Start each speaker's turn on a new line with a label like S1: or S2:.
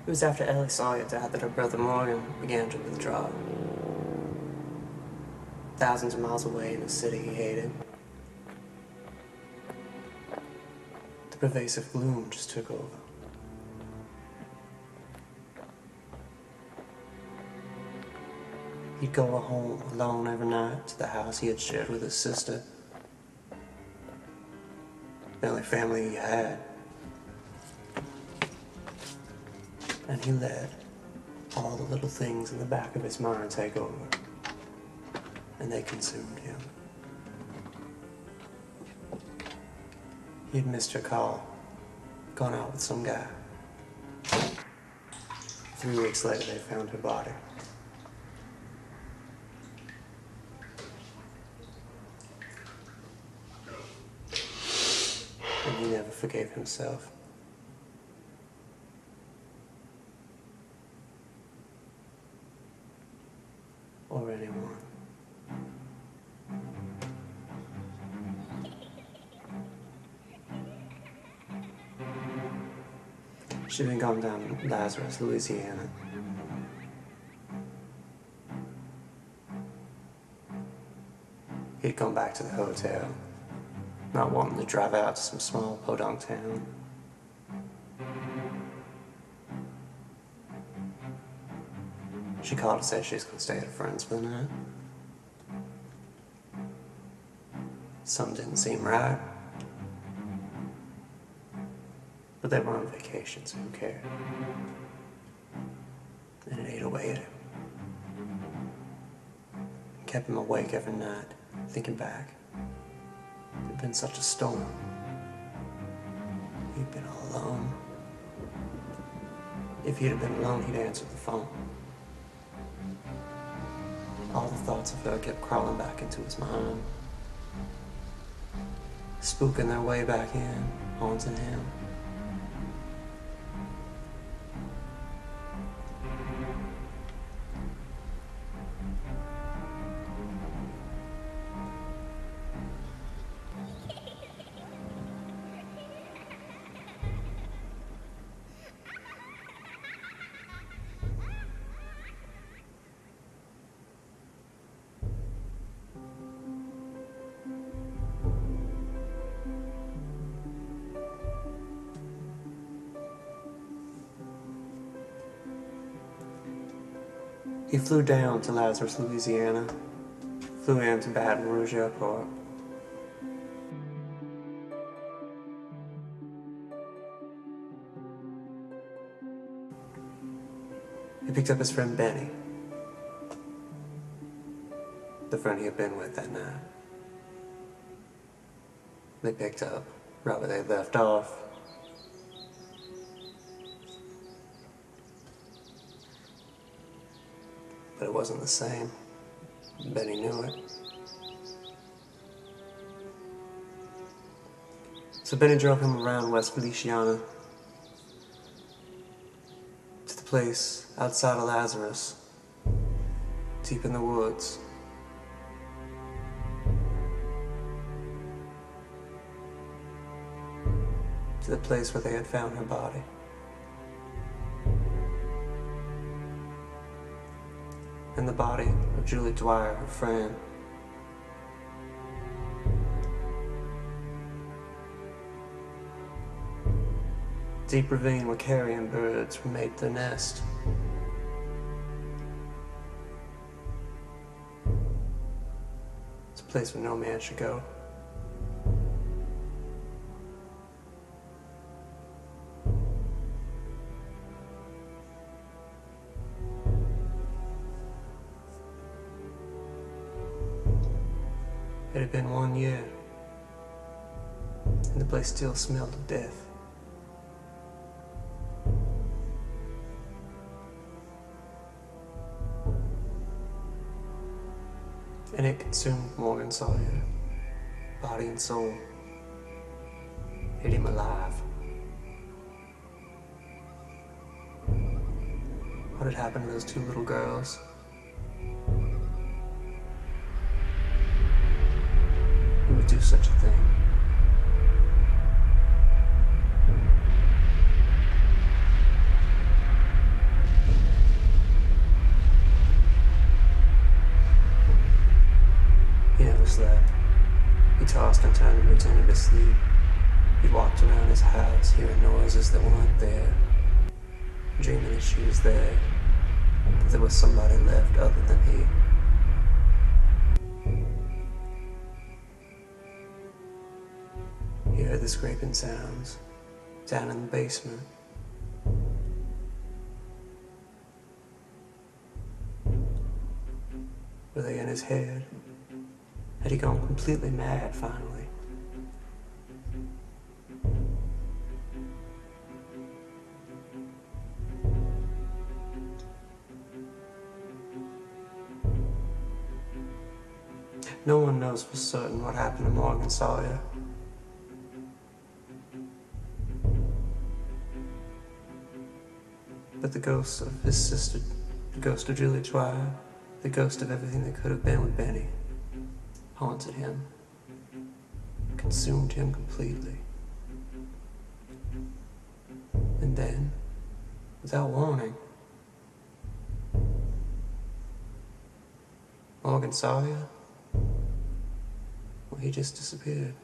S1: It was after Ellie Sawyer died that her brother Morgan began to withdraw. Thousands of miles away in a city he hated. The pervasive gloom just took over. He'd go home alone every night to the house he had shared with his sister. The only family he had. And he let all the little things in the back of his mind take over. And they consumed him. He had missed her call, gone out with some guy. 3 weeks later, they found her body. And he never forgave himself. Or anyone. She'd been gone down to Lazarus, Louisiana. He'd gone back to the hotel, not wanting to drive out to some small podunk town. She called to say she was going to stay at a friend's for the night. Something didn't seem right. But they were on vacation, so who cared? And it ate away at him. It kept him awake every night, thinking back. It'd been such a storm. He'd been all alone. If he'd have been alone, he'd answered the phone. All the thoughts of her kept crawling back into his mind, spooking their way back in, haunting him. He flew down to Lazarus, Louisiana, flew into Baton Rouge Airport. He picked up his friend Benny, the friend he had been with that night. They picked up right where they left off. But it wasn't the same. Benny knew it. So Benny drove him around West Feliciana to the place outside of Lazarus, deep in the woods. To the place where they had found her body. And the body of Julie Dwyer, her friend. Deep ravine where carrion birds made their nest. It's a place where no man should go. It had been 1 year, and the place still smelled of death. And it consumed Morgan Sawyer, body and soul. Ate him alive. What had happened to those 2 little girls? Who would do such a thing? pretended to sleep. He walked around his house, hearing noises that weren't there, dreaming that she was there, that there was somebody left other than he. He heard the scraping sounds down in the basement. Were they in his head? Had he gone completely mad finally? No one knows for certain what happened to Morgan Sawyer. But the ghost of his sister, the ghost of Julie Dwyer, the ghost of everything that could have been with Benny, haunted him, consumed him completely. And then, without warning, Morgan Sawyer, well, he just disappeared.